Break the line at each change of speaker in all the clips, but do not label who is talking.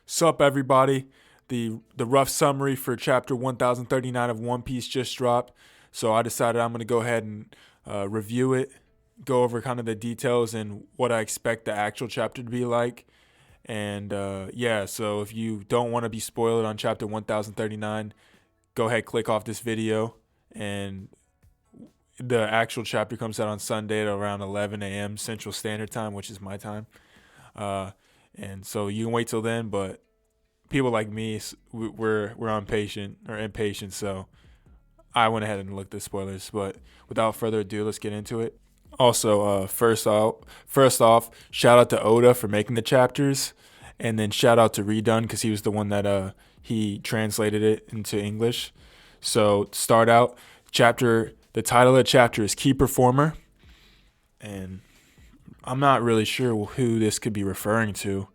Sup, everybody? The rough summary for chapter 1039 of One Piece just dropped, so I decided I'm gonna go ahead and review it, go over kind of the details and what I expect the actual chapter to be like. And yeah, so if you don't want to be spoiled on chapter 1039, go ahead, click off this video, and the actual chapter comes out on Sunday at around 11 a.m. Central Standard Time, which is my time. Uh, and so you can wait till then, but people like me, we're impatient. So I went ahead and looked at spoilers. But without further ado, let's get into it. Also, first off, shout out to Oda for making the chapters, and then shout out to Redone because he was the one that he translated it into English. So start out chapter. The title of the chapter is Key Performer, and I'm not really sure who this could be referring to,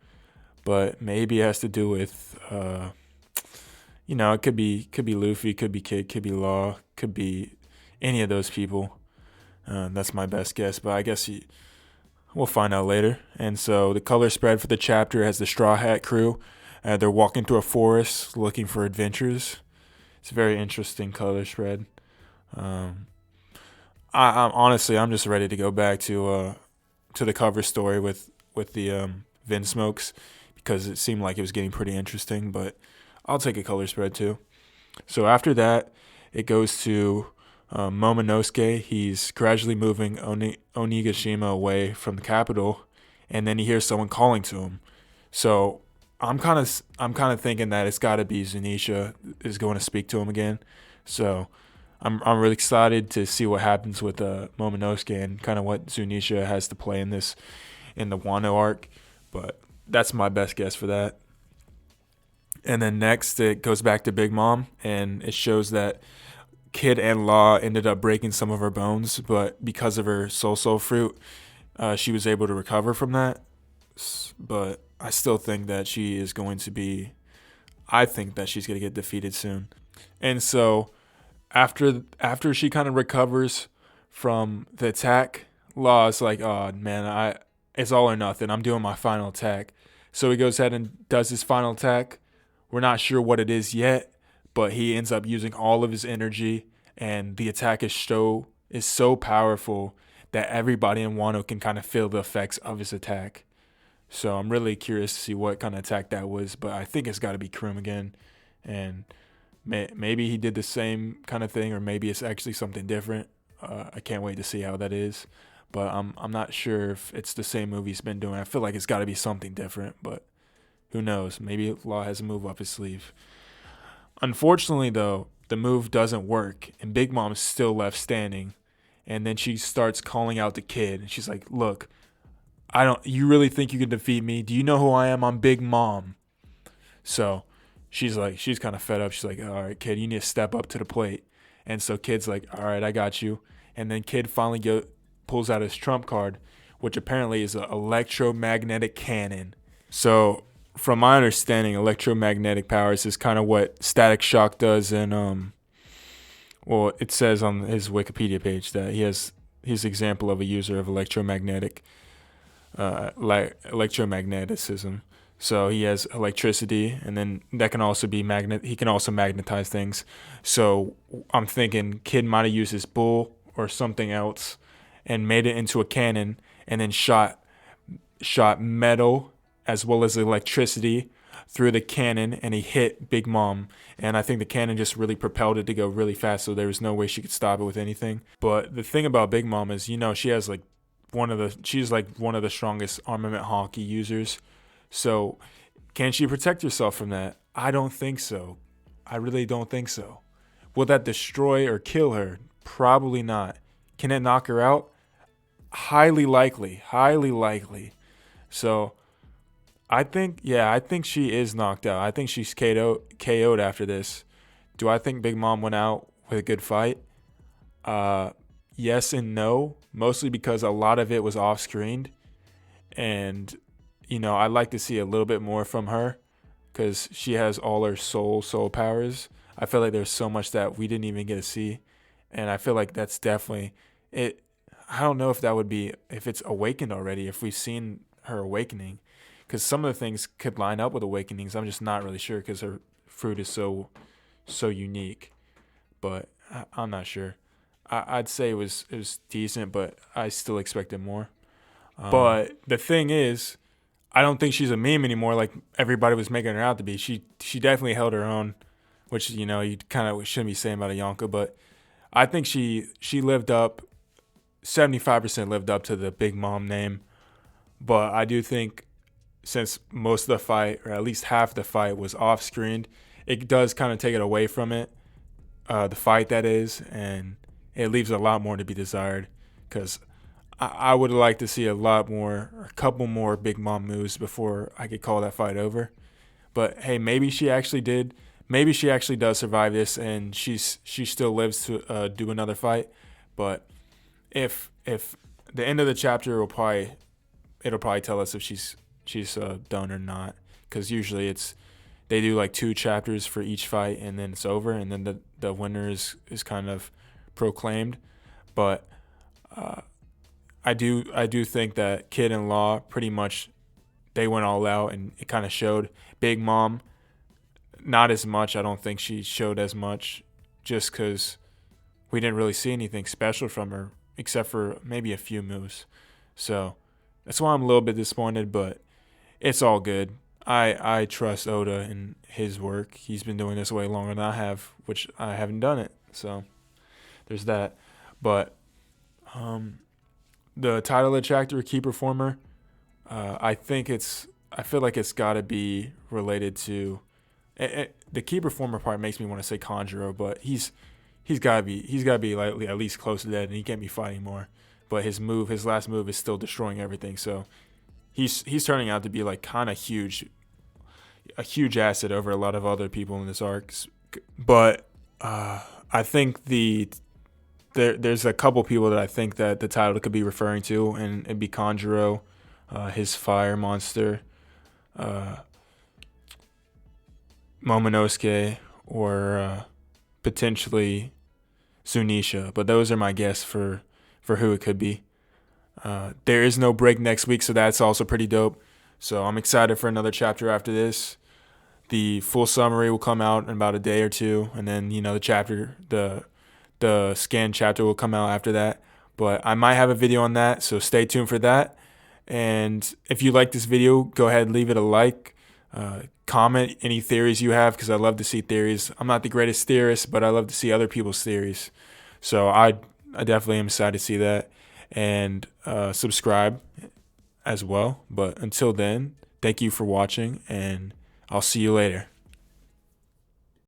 but maybe it has to do with it could be Luffy, could be Kid, could be Law, could be any of those people. That's my best guess, but I guess we'll find out later. And so the color spread for the chapter has the Straw Hat crew. They're walking through a forest looking for adventures. It's a very interesting color spread. Um, I'm honestly, I'm just ready to go back to the cover story with the Vin Smokes because it seemed like it was getting pretty interesting. But I'll take a color spread too. So after that, it goes to Momonosuke. He's gradually moving Onigashima away from the capital, and then he hears someone calling to him. So I'm kind of thinking that it's got to be Zunisha is going to speak to him again. So I'm really excited to see what happens with Momonosuke and kind of what Zunisha has to play in the Wano arc. But that's my best guess for that. And then next, it goes back to Big Mom, and it shows that Kid and Law ended up breaking some of her bones, but because of her Soul fruit, she was able to recover from that. But I still think that she is going to be. I think that she's going to get defeated soon. And so after she kind of recovers from the attack, Law is like, "Oh man, it's all or nothing. I'm doing my final attack." So he goes ahead and does his final attack. We're not sure what it is yet, but he ends up using all of his energy, and the attack is so powerful that everybody in Wano can kind of feel the effects of his attack. So I'm really curious to see what kind of attack that was, but I think it's got to be Krum again, and maybe he did the same kind of thing, or maybe it's actually something different. I can't wait to see how that is, but I'm not sure if it's the same move he's been doing. I feel like it's got to be something different, but who knows? Maybe Law has a move up his sleeve. Unfortunately, though, the move doesn't work, and Big Mom's still left standing. And then she starts calling out the kid. And she's like, "Look, I don't. You really think you can defeat me? Do you know who I am? I'm Big Mom." So she's kind of fed up. She's like, "All right, kid, you need to step up to the plate." And so Kid's like, "All right, I got you." And then Kid finally pulls out his trump card, which apparently is an electromagnetic cannon. So from my understanding, electromagnetic powers is kind of what Static Shock does in well, it says on his Wikipedia page that he's an example of a user of electromagnetism. So he has electricity, and then that can also be magnet. He can also magnetize things. So I'm thinking Kid might have used his bull or something else, and made it into a cannon, and then shot metal as well as electricity through the cannon, and he hit Big Mom. And I think the cannon just really propelled it to go really fast, so there was no way she could stop it with anything. But the thing about Big Mom is, she has like she's like one of the strongest armament hockey users. So can she protect herself from that? I don't think so. I really don't think so. Will that destroy or kill her? Probably not. Can it knock her out? Highly likely. Highly likely. So I think she is knocked out. I think she's KO'd after this. Do I think Big Mom went out with a good fight? Uh, yes and no. Mostly because a lot of it was off screened, and I'd like to see a little bit more from her because she has all her soul powers. I feel like there's so much that we didn't even get to see, and I feel like that's definitely it. I don't know if that would be if it's awakened already. If we've seen her awakening, because some of the things could line up with Awakenings. I'm just not really sure because her fruit is so unique. But I'm not sure. I'd say it was decent, but I still expected more. But the thing is, I don't think she's a meme anymore like everybody was making her out to be. She definitely held her own, which you kind of shouldn't be saying about Ayanka, but I think she lived up 75% lived up to the Big Mom name. But I do think since most of the fight, or at least half the fight, was off screen, it does kind of take it away from it, the fight that is, and it leaves a lot more to be desired. Because I would like to see a couple more Big Mom moves before I could call that fight over. But hey, maybe she actually did. Maybe she actually does survive this, and she still lives to do another fight. But if the end of the chapter it'll probably tell us if she's done or not, because usually they do like 2 chapters for each fight and then it's over, and then the winner is kind of proclaimed. But I do think that Kid and Law pretty much they went all out, and it kind of showed. Big Mom not as much. I don't think she showed as much, just because we didn't really see anything special from her except for maybe a few moves. So that's why I'm a little bit disappointed, but it's all good. I trust Oda and his work. He's been doing this way longer than I have, which I haven't done it. So there's that. But the title of the chapter, Key Performer, I feel like it's got to be related to the Key Performer part. Makes me want to say Kanjuro, but he's got to be like at least close to that, and he can't be fighting more. But his last move is still destroying everything. So he's turning out to be like kind of a huge asset over a lot of other people in this arc. But I think there's a couple people that I think that the title could be referring to, and it'd be Kanjuro, his fire monster, Momonosuke, or potentially Zunisha. But those are my guess for who it could be. There is no break next week, so that's also pretty dope. So I'm excited for another chapter after this. The full summary will come out in about a day or two, and then the scan chapter will come out after that. But I might have a video on that, so stay tuned for that. And if you like this video, go ahead and leave it a like. Comment any theories you have, because I love to see theories. I'm not the greatest theorist, but I love to see other people's theories. So I definitely am excited to see that. And subscribe as well. But until then, thank you for watching, and I'll see you later.